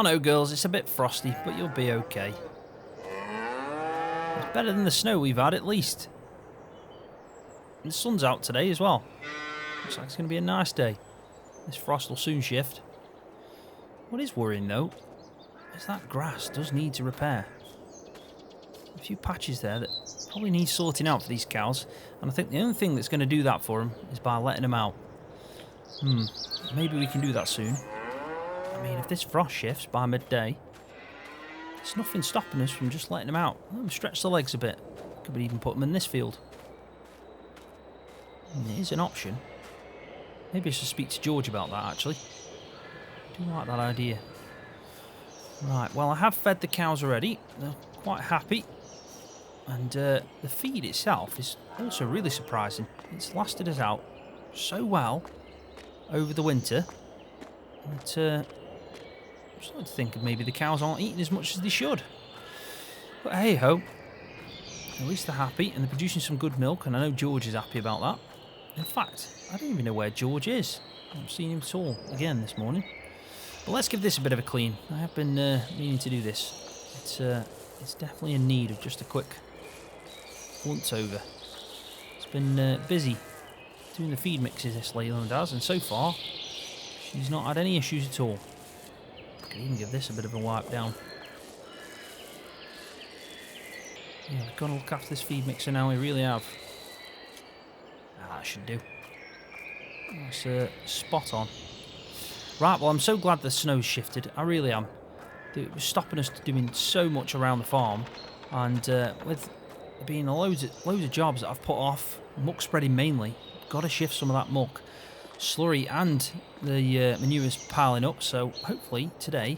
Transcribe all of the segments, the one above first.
I know, girls, it's a bit frosty, but you'll be okay. It's better than the snow we've had, at least. And the sun's out today as well. Looks like it's going to be a nice day. This frost will soon shift. What is worrying, though, is that grass does need to repair. A few patches there that probably need sorting out for these cows, and I think the only thing that's going to do that for them is by letting them out. Maybe we can do that soon. I mean, if this frost shifts by midday, there's nothing stopping us from just letting them out. Let them stretch the legs a bit. Could even put them in this field. It is an option. Maybe I should speak to George about that, actually. I do like that idea. Right, well, I have fed the cows already. They're quite happy. And the feed itself is also really surprising. It's lasted us out so well over the winter that I'm starting to think maybe the cows aren't eating as much as they should. But hey ho, at least they're happy and they're producing some good milk, and I know George is happy about that. In fact, I don't even know where George is. I haven't seen him at all again this morning. But let's give this a bit of a clean. I have been meaning to do this. It's definitely in need of just a quick once over. It's been busy doing the feed mixes, this Leyland has, and so far she's not had any issues at all. I could even give this a bit of a wipe down. Yeah, we've got to look after this feed mixer now, we really have. That should do. That's spot on. Right, well, I'm so glad the snow's shifted. I really am. It was stopping us doing so much around the farm, and with being loads of jobs that I've put off, muck spreading mainly, got to shift some of that muck. Slurry and the manure's piling up, so hopefully today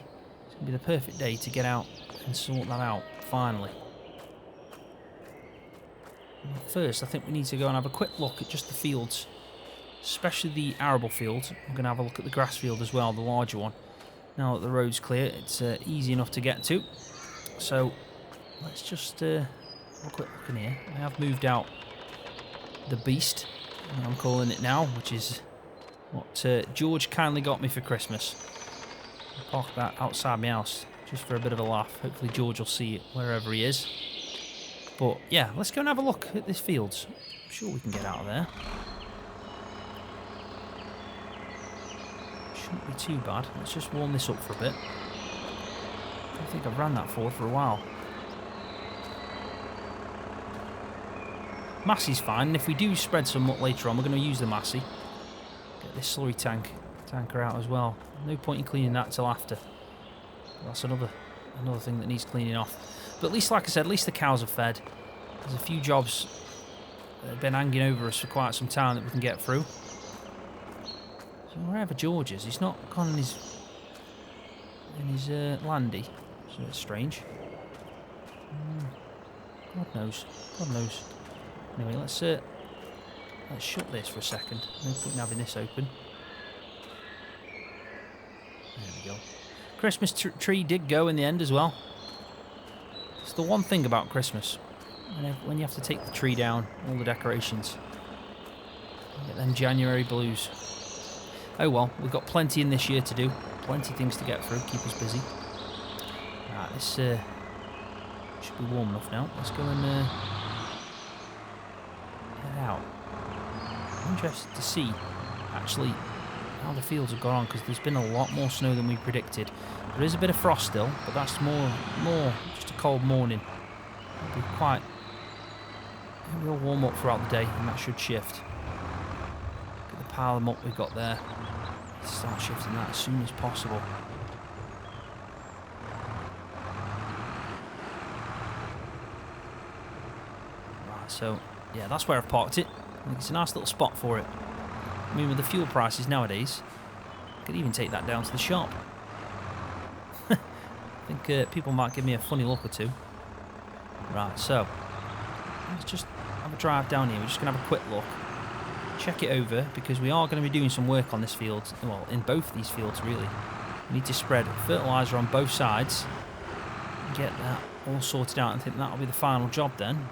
is going to be the perfect day to get out and sort that out, finally. First, I think we need to go and have a quick look at just the fields, especially the arable field. I'm going to have a look at the grass field as well, the larger one. Now that the road's clear, it's easy enough to get to. So let's just have a quick look in here. I have moved out the beast, I'm calling it now, which is what George kindly got me for Christmas. I parked that outside my house just for a bit of a laugh. Hopefully George will see it wherever he is. But yeah, let's go and have a look at this fields. I'm sure we can get out of there. Shouldn't be too bad. Let's just warm this up for a bit. I don't think I've ran that forward for a while. Massey's fine, and if we do spread some muck later on, we're going to use the Massey. Get this slurry tanker out as well. No point in cleaning that till after. That's another thing that needs cleaning off. But at least, like I said, at least the cows are fed. There's a few jobs that have been hanging over us for quite some time that we can get through. So wherever George is, he's not gone in his landy, so it's strange. God knows. God knows. Anyway, let's shut this for a second. No point in having this open. There we go. Christmas tree did go in the end as well. It's the one thing about Christmas. When you have to take the tree down, all the decorations. You get them January blues. Oh well, we've got plenty in this year to do. Plenty of things to get through, keep us busy. Right, this should be warm enough now. Let's go and head out. I'm interested to see, actually, how the fields have gone on, because there's been a lot more snow than we predicted. There is a bit of frost still, but that's more just a cold morning. It'll be quite... We'll warm up throughout the day, and that should shift. Look at the pile of muck we've got there. Let's start shifting that as soon as possible. Right, so, yeah, that's where I've parked it. I think it's a nice little spot for it. I mean, with the fuel prices nowadays, I could even take that down to the shop. I think people might give me a funny look or two. Right, so let's just have a drive down here. We're just going to have a quick look, check it over, because we are going to be doing some work on this field. Well, in both of these fields, really. We need to spread fertiliser on both sides and get that all sorted out. I think that'll be the final job then.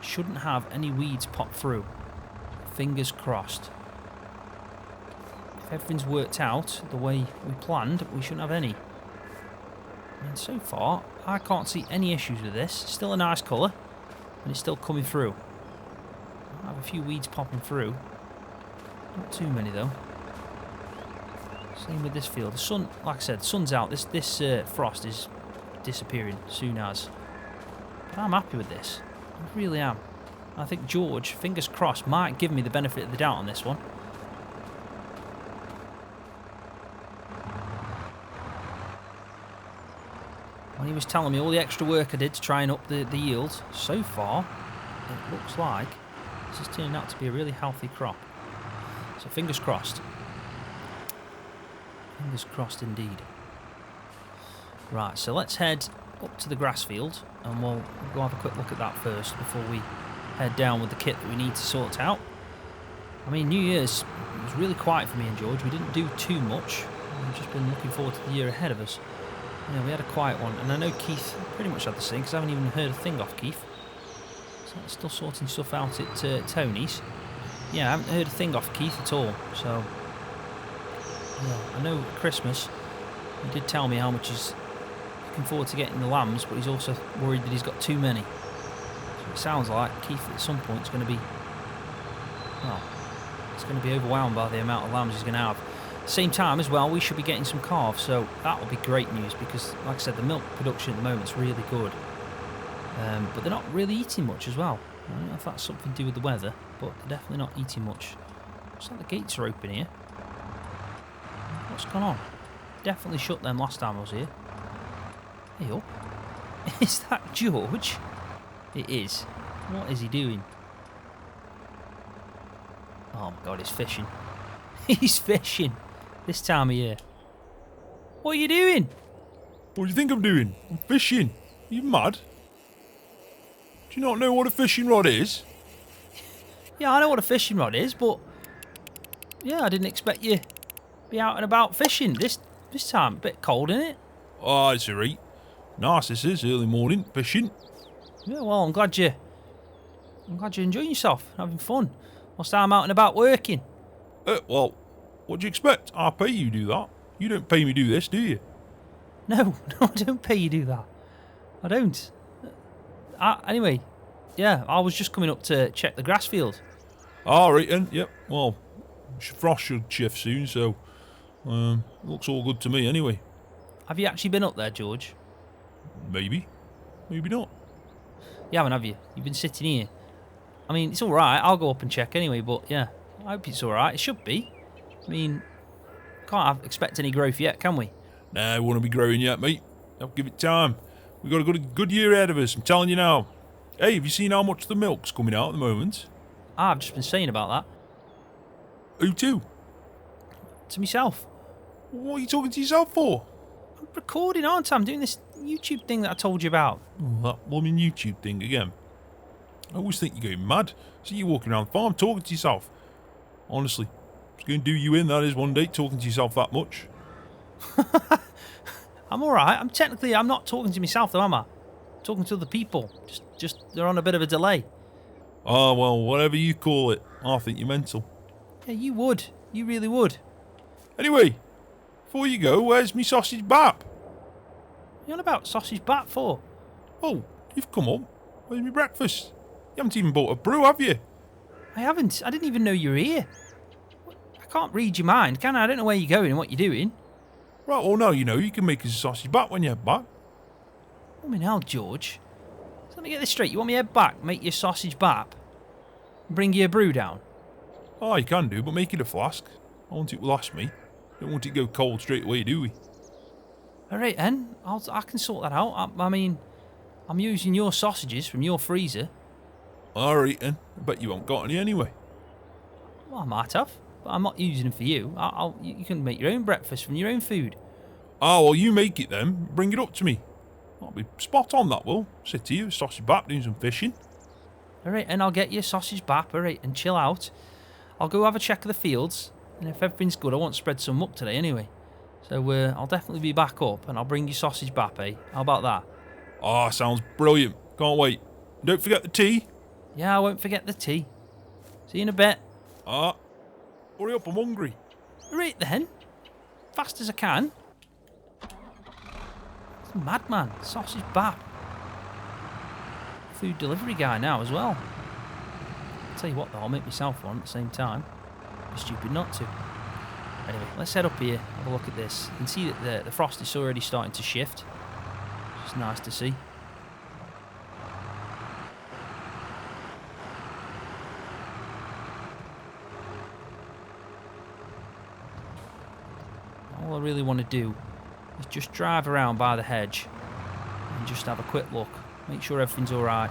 Shouldn't have any weeds pop through. Fingers crossed. If everything's worked out the way we planned, we shouldn't have any. I mean, so far, I can't see any issues with this. Still a nice colour, and it's still coming through. I have a few weeds popping through. Not too many, though. Same with this field. The sun, like I said, the sun's out. This frost is disappearing soon as. But I'm happy with this. I really am. I think George, fingers crossed, might give me the benefit of the doubt on this one. When he was telling me all the extra work I did to try and up the yield, so far, it looks like this is turning out to be a really healthy crop. So fingers crossed. Fingers crossed indeed. Right, so let's head up to the grass field and we'll go have a quick look at that first before we head down with the kit that we need to sort out. I mean, New Year's was really quiet for me and George. We didn't do too much. We've just been looking forward to the year ahead of us. Yeah, we had a quiet one, and I know Keith pretty much had the same because I haven't even heard a thing off Keith. So I'm still sorting stuff out at Tony's. Yeah, I haven't heard a thing off Keith at all. So yeah, I know at Christmas he did tell me how much he's looking forward to getting the lambs, but he's also worried that he's got too many. So it sounds like Keith at some point is going to be, well, it's going to be overwhelmed by the amount of lambs he's going to have. Same time as well, we should be getting some calves, so that will be great news because, like I said, the milk production at the moment is really good. But they're not really eating much as well. I don't know if that's something to do with the weather, but they're definitely not eating much. Looks like the gates are open here. What's going on? Definitely shut them last time I was here. Hey up. Is that George? It is. What is he doing? Oh my god, he's fishing. He's fishing. This time of year. What are you doing? What do you think I'm doing? I'm fishing. Are you mad? Do you not know what a fishing rod is? Yeah, I know what a fishing rod is, but yeah, I didn't expect you to be out and about fishing this time. A bit cold, isn't it? Oh, it's alright. Nice this is, early morning, fishing. Yeah, well, I'm glad you're enjoying yourself, having fun. Whilst I'm out and about working. Well, what do you expect? I pay you do that. You don't pay me do this, do you? No, I don't pay you do that. I don't. Anyway, yeah, I was just coming up to check the grass field. Alright then, yep. Well, frost should shift soon, so looks all good to me anyway. Have you actually been up there, George? Maybe. Maybe not. You haven't, have you? You've been sitting here. I mean, it's alright, I'll go up and check anyway, but yeah, I hope it's alright. It should be. I mean, can't expect any growth yet, can we? Nah, we won't be growing yet, mate. I'll give it time. We've got a good year ahead of us, I'm telling you now. Hey, have you seen how much the milk's coming out at the moment? I've just been saying about that. Who to? To myself. What are you talking to yourself for? I'm recording, aren't I? I'm doing this YouTube thing that I told you about. Oh, that blooming YouTube thing again. I always think you're going mad. See you walking around the farm talking to yourself. Honestly, it's going to do you in, that is, one day, talking to yourself that much. I'm alright. I'm not talking to myself though, am I? I'm talking to other people. Just they're on a bit of a delay. Oh, well, whatever you call it. I think you're mental. Yeah, you would. You really would. Anyway, before you go, where's me sausage bap? What are you on about sausage bat for? Oh, you've come up. Where's me breakfast? You haven't even bought a brew, have you? I haven't. I didn't even know you were here. I can't read your mind, can I? I don't know where you're going and what you're doing. Right, well, now you know you can make us a sausage bap when you head back. Oh, my hell, George. So let me get this straight. You want me to head back, make your sausage bap, and bring you a brew down? Oh, you can do, but make it a flask. I want it to last me. Don't want it to go cold straight away, do we? Alright then, I can sort that out. I mean, I'm using your sausages from your freezer. Alright then, I bet you haven't got any anyway. Well, I might have, but I'm not using them for you. You can make your own breakfast from your own food. Oh, well, you make it then. Bring it up to me. That'll be spot on, that will. Sit here, sausage bap, doing some fishing. Alright, and I'll get you a sausage bap, alright, and chill out. I'll go have a check of the fields, and if everything's good, I won't spread some muck today anyway. So I'll definitely be back up, and I'll bring you sausage bap, eh? How about that? Oh, sounds brilliant. Can't wait. Don't forget the tea. Yeah, I won't forget the tea. See you in a bit. Ah, hurry up, I'm hungry. Right then. Fast as I can. Madman. Sausage bap. Food delivery guy now as well. I'll tell you what though, I'll make myself one at the same time. It'd be stupid not to. Anyway, let's head up here, have a look at this. You can see that the frost is already starting to shift. It's nice to see. All I really want to do is just drive around by the hedge and just have a quick look. Make sure everything's alright.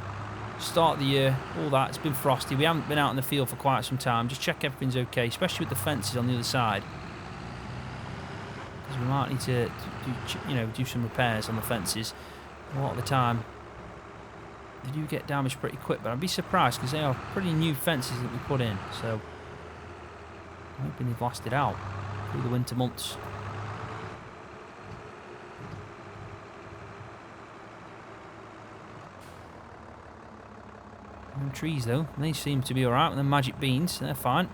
Start of the year, all that, it's been frosty. We haven't been out in the field for quite some time. Just check everything's okay, especially with the fences on the other side. Because we might need to do some repairs on the fences. A lot of the time, they do get damaged pretty quick, but I'd be surprised because they are pretty new fences that we put in. So, I'm hoping they've lasted out through the winter months. Trees though, they seem to be alright with the magic beans, they're fine.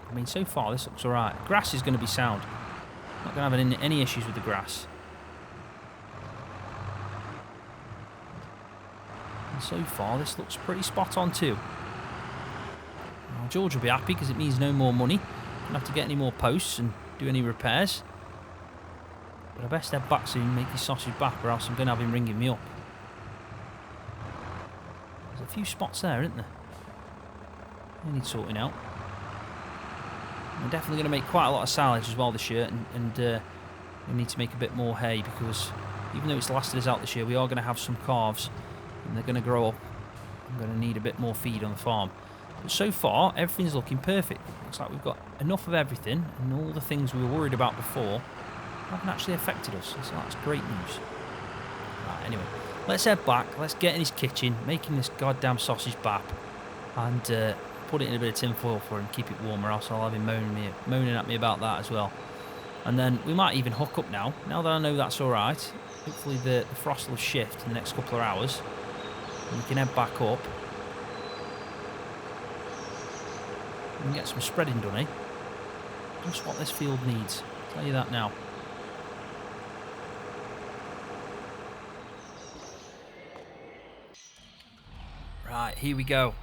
I mean, so far this looks alright. Grass is going to be sound. Not going to have any issues with the grass. And so far this looks pretty spot on too. Now, George will be happy because it means no more money. Don't have to get any more posts and do any repairs. But I best head back soon and make his sausage back, or else I'm going to have him ringing me up. A few spots there, isn't there? They need sorting out. We're definitely going to make quite a lot of silage as well this year, and we need to make a bit more hay because even though it's lasted us out this year, we are going to have some calves and they're going to grow up. I'm going to need a bit more feed on the farm. But so far, everything's looking perfect. Looks like we've got enough of everything, and all the things we were worried about before haven't actually affected us. So that's great news. Right, anyway. Let's head back, let's get in his kitchen, making this goddamn sausage bap, and put it in a bit of tin foil for him, keep it warm, or else I'll have him moaning at me about that as well. And then we might even hook up now that I know that's alright. Hopefully the frost will shift in the next couple of hours, and we can head back up. We can get some spreading done, eh? Just what this field needs, I'll tell you that now. Right, here we go.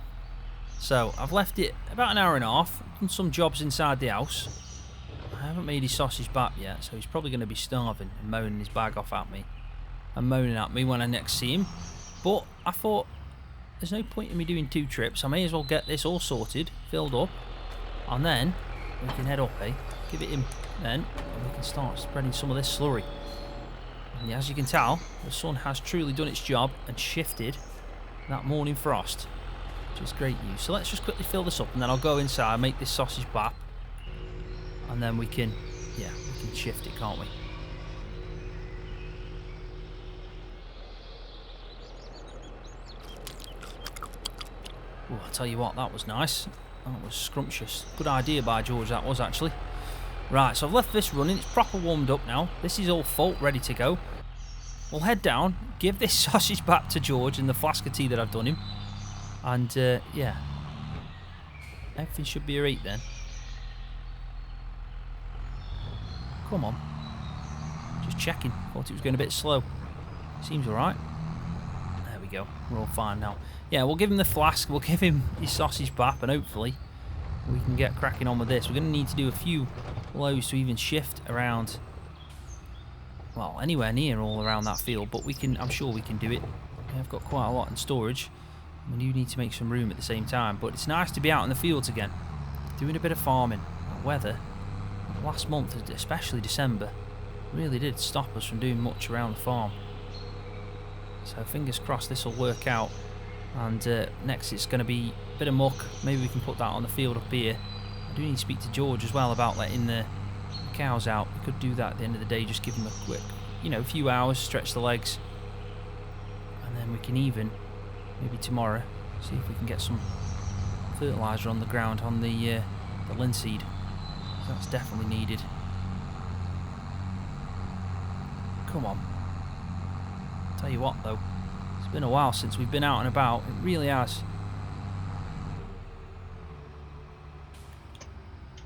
So, I've left it about an hour and a half, done some jobs inside the house. I haven't made his sausage bap yet, so he's probably going to be starving and moaning his bag off at me. And moaning at me when I next see him. But I thought, there's no point in me doing 2 trips. I may as well get this all sorted, filled up, and then we can head up, eh? Give it him then, and we can start spreading some of this slurry. And as you can tell, the sun has truly done its job and shifted that morning frost, which is great news. So let's just quickly fill this up, and then I'll go inside, make this sausage bap, and then we can shift it, can't we? Oh, I tell you what, that was nice. That was scrumptious. Good idea by George, that was actually. Right, so I've left this running. It's proper warmed up now. This is all full, ready to go. We'll head down, give this sausage back to George and the flask of tea that I've done him. And, yeah. Everything should be alright then. Come on. Just checking. Thought it was going a bit slow. Seems alright. There we go. We're all fine now. Yeah, we'll give him the flask. We'll give him his sausage bap, and hopefully we can get cracking on with this. We're going to need to do a few loads to even shift around, well, anywhere near all around that field, but we can. I'm sure we can do it. I've got quite a lot in storage. We do need to make some room at the same time, but it's nice to be out in the fields again, doing a bit of farming. The weather last month, especially December, really did stop us from doing much around the farm. So fingers crossed this will work out. And next it's going to be a bit of muck. Maybe we can put that on the field up here. I do need to speak to George as well about letting the cows out. We could do that at the end of the day, just give them a quick, a few hours, stretch the legs. And then we can even, maybe tomorrow, see if we can get some fertiliser on the ground on the linseed. That's definitely needed. Come on. Tell you what though, it's been a while since we've been out and about. It really has.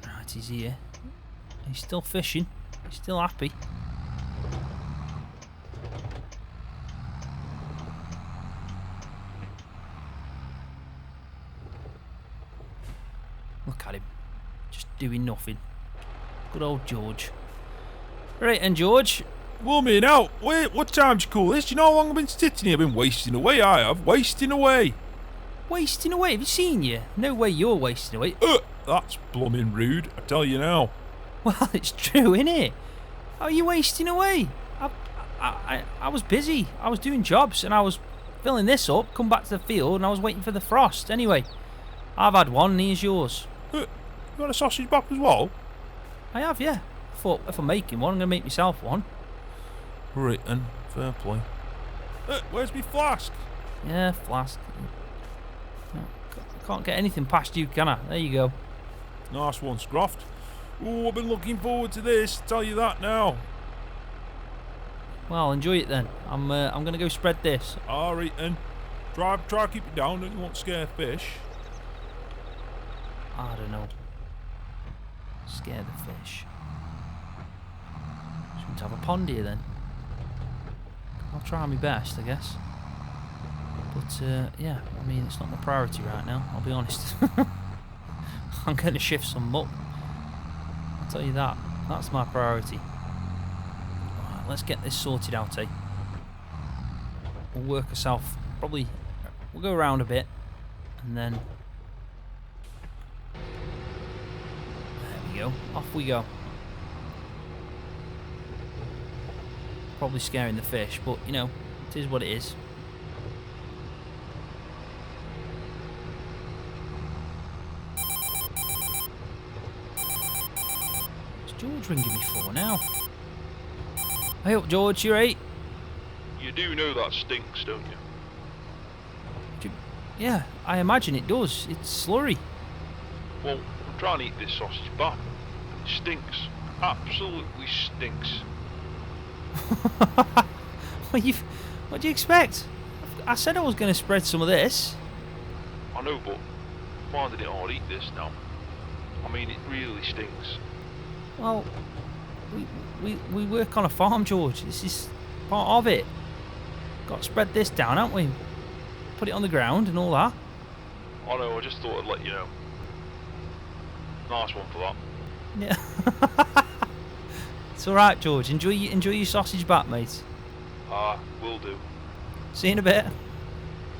Right, he's here. He's still fishing. He's still happy. Look at him. Just doing nothing. Good old George. Right, and George. Well, me now. Wait, what time do you call this? Do you know how long I've been sitting here? I've been wasting away, I have. Wasting away. Wasting away? Have you seen you? No way you're wasting away. That's blooming rude, I tell you now. Well, it's true, innit? How are you wasting away? I was busy. I was doing jobs and I was filling this up, come back to the field and I was waiting for the frost. Anyway, I've had one and here's yours. You got a sausage back as well? I have, yeah. I thought if I'm making one, I'm going to make myself one. Right then, fair play. Where's my flask? Yeah, flask. I can't get anything past you, can I? There you go. Nice one, Scroft. Oh, I've been looking forward to this, tell you that now. Well, enjoy it then. I'm going to go spread this. Alright then. Try to keep it down, don't you want to scare fish? I don't know. Scare the fish. Just want to have a pond here then. I'll try my best, I guess. But, yeah, I mean, it's not my priority right now, I'll be honest. I'm going to shift some muck. I'll tell you that. That's my priority. Right, let's get this sorted out, eh? We'll work ourselves. Probably, we'll go around a bit. And then... there we go. Off we go. Probably scaring the fish, but, you know, it is what it is. George ringing me for now. Hey up, George, you right? You do know that stinks, don't you? Yeah, I imagine it does. It's slurry. Well, I'm trying to eat this sausage back. It stinks. Absolutely stinks. What do you expect? I said I was going to spread some of this. I know, but I'm finding it hard to eat this now. I mean, it really stinks. Well, we work on a farm, George. This is part of it. Got to spread this down, haven't we? Put it on the ground and all that. I know, I just thought I'd let you know. Nice one for that. Yeah. It's alright, George. Enjoy your sausage back, mate. Will do. See you in a bit.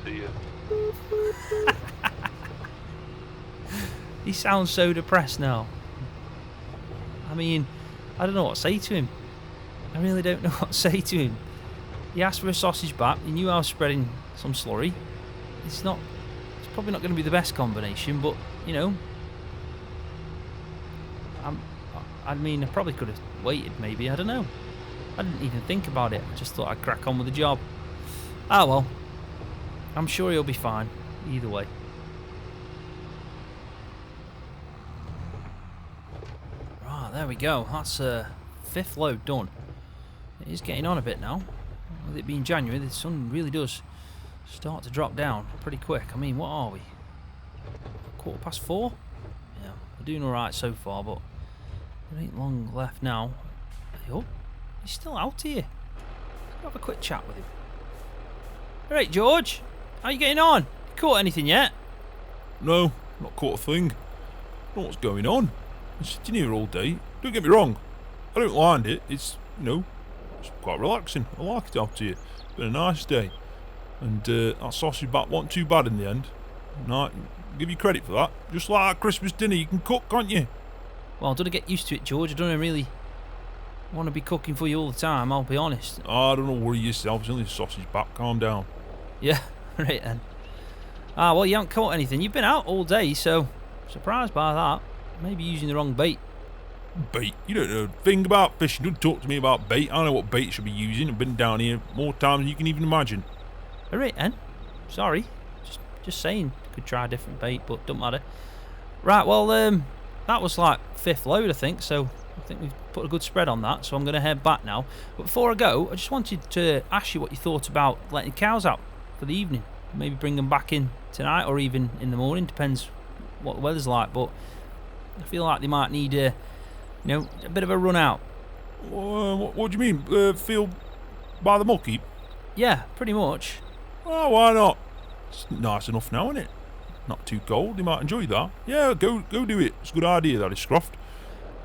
See you. He sounds so depressed now. I mean, I don't know what to say to him. I really don't know what to say to him. He asked for a sausage back. He knew I was spreading some slurry. It's probably not going to be the best combination, but, you know. I mean, I probably could have waited, maybe. I don't know. I didn't even think about it. I just thought I'd crack on with the job. Ah, well. I'm sure he'll be fine. Either way. Right, there we go. That's fifth load done. It is getting on a bit now. With it being January, the sun really does start to drop down pretty quick. I mean, what are we? 4:15? Yeah, we're doing alright so far, but there ain't long left now. Oh, he's still out here. Let's have a quick chat with him. Alright, George. How you getting on? Caught anything yet? No, not caught a thing. Don't know what's going on. I'm sitting here all day. Don't get me wrong. I don't mind it. It's, you know, it's quite relaxing. I like it out here. It's been a nice day. And that sausage back wasn't too bad in the end. No, give you credit for that. Just like that Christmas dinner you can cook, can't you? Well, I don't get used to it, George. I don't really want to be cooking for you all the time, I'll be honest. I don't know, worry yourself. It's only a sausage back. Calm down. Yeah, right then. Ah, well, you haven't caught anything. You've been out all day, so surprised by that. Maybe using the wrong bait. Bait? You don't know a thing about fishing. Don't talk to me about bait. I know what bait you should be using. I've been down here more times than you can even imagine. Alright then. Sorry. Just saying. Could try a different bait, but don't matter. Right, well, that was like fifth load, I think, so I think we've put a good spread on that, so I'm going to head back now. But before I go, I just wanted to ask you what you thought about letting cows out for the evening. Maybe bring them back in tonight or even in the morning, depends what the weather's like, but I feel like they might need a bit of a run out. What do you mean? Field by the muck heap? Yeah, pretty much. Oh, why not? It's nice enough now, isn't it? not too cold. They might enjoy that. Yeah, go do it. It's a good idea, that is, Scroft.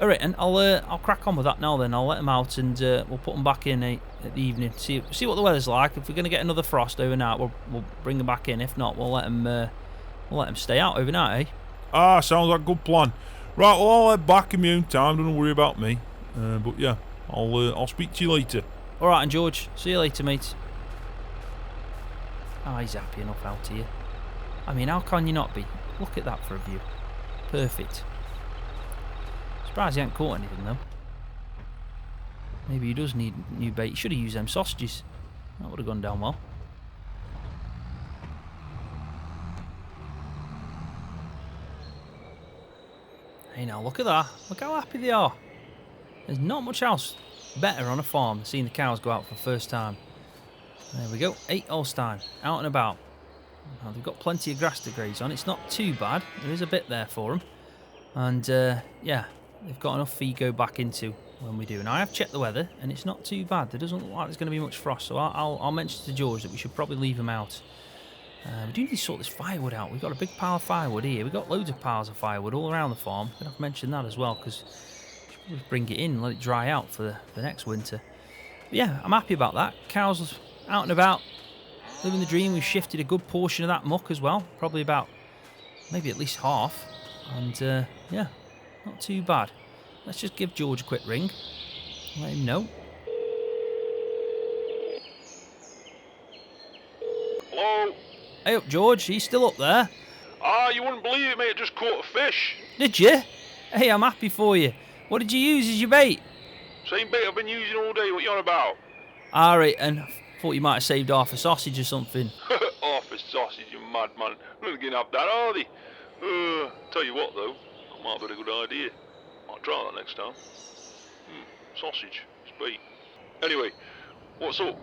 Alright, and I'll crack on with that now then. I'll let them out and we'll put them back in at the evening. See what the weather's like. If we're going to get another frost overnight, we'll bring them back in. If not, we'll let them stay out overnight, eh? Ah, sounds like a good plan. Right, well, I'll head back in my own time. Don't worry about me. But yeah, I'll speak to you later. Alright, and George, see you later, mate. Oh, he's happy enough out here. I mean, how can you not be? Look at that for a view. Perfect. Surprised he ain't caught anything, though. Maybe he does need new bait. He should have used them sausages. That would have gone down well. Hey, now, look at that. Look how happy they are. There's not much else better on a farm than seeing the cows go out for the first time. There we go. 8 Holstein. Out and about. Now, they've got plenty of grass to graze on. It's not too bad. There is a bit there for them. And, yeah, they've got enough feed go back into when we do. And I have checked the weather, and it's not too bad. There doesn't look like there's going to be much frost. So I'll mention to George that we should probably leave them out. We do need to sort this firewood out. We've got a big pile of firewood here. We've got loads of piles of firewood all around the farm. I'm going to have to mention that as well, because we should bring it in and let it dry out for the next winter. But yeah, I'm happy about that. Cows out and about, living the dream. We've shifted a good portion of that muck as well. Probably about, maybe at least half. And yeah, not too bad. Let's just give George a quick ring. Let him know. Hello? Hey up, George. He's still up there. Ah, you wouldn't believe it, mate. I just caught a fish. Did you? Hey, I'm happy for you. What did you use as your bait? Same bait I've been using all day. What you on about? Alright, and I thought you might have saved half a sausage or something. Half a sausage, you madman. Not going to have that, are they? Tell you what, though. That might be a good idea. Might try that next time. Sausage. It's bait. Anyway, what's up?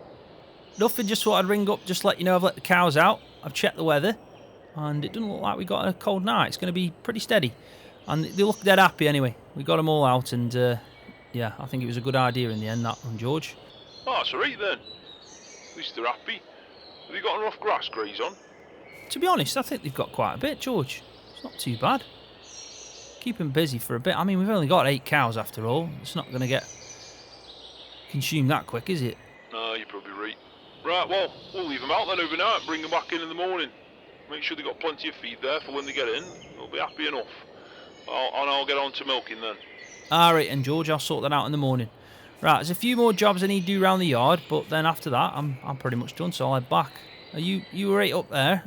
Nothing, just thought I'd ring up, just let you know I've let the cows out. I've checked the weather, and it doesn't look like we got a cold night. It's going to be pretty steady. And they look dead happy anyway. We got them all out, and yeah, I think it was a good idea in the end, that one, George. Oh, that's alright then. At least they're happy. Have you got enough grass graze on? To be honest, I think they've got quite a bit, George. It's not too bad. Keep them busy for a bit. I mean, we've only got 8 cows after all. It's not going to get consumed that quick, is it? No, you're probably right. Right, well, we'll leave them out then overnight and bring them back in the morning. Make sure they've got plenty of feed there for when they get in. They'll be happy enough. I'll get on to milking then. Alright, and George, I'll sort that out in the morning. Right, there's a few more jobs I need to do around the yard, but then after that, I'm pretty much done, so I'll head back. Are you right up there?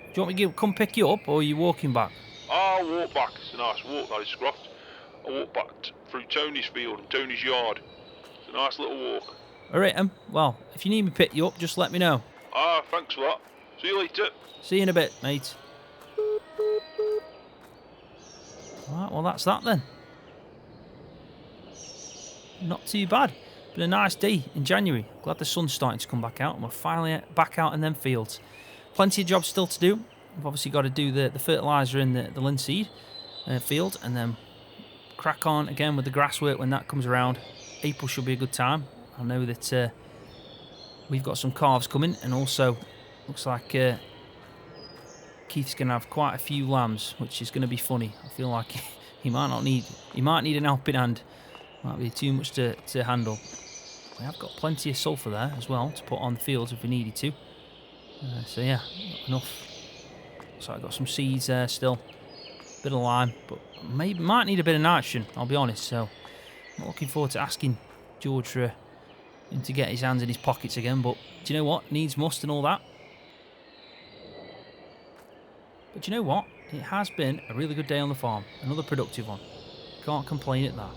Do you want me to come pick you up, or are you walking back? I'll walk back. It's a nice walk, that is, Scroft. I'll walk back through Tony's field and Tony's yard. It's a nice little walk. Alright, well, if you need me to pick you up, just let me know. Ah, thanks for that. See you later. See you in a bit, mate. Alright, well, that's that then. Not too bad. Been a nice day in January. Glad the sun's starting to come back out and we're finally back out in them fields. Plenty of jobs still to do. We've obviously got to do the fertiliser in the linseed field, and then crack on again with the grass work when that comes around. April should be a good time. I know that we've got some calves coming, and also looks like Keith's going to have quite a few lambs, which is going to be funny. I feel like he might need an helping hand. Might be too much to handle. We have got plenty of sulphur there as well to put on the fields if we needed to. So yeah, enough. So I've got some seeds there still. Bit of lime, but might need a bit of nitrogen, I'll be honest. So I'm looking forward to asking George for him to get his hands in his pockets again. But do you know what? Needs must and all that. But do you know what? It has been a really good day on the farm. Another productive one. Can't complain at that.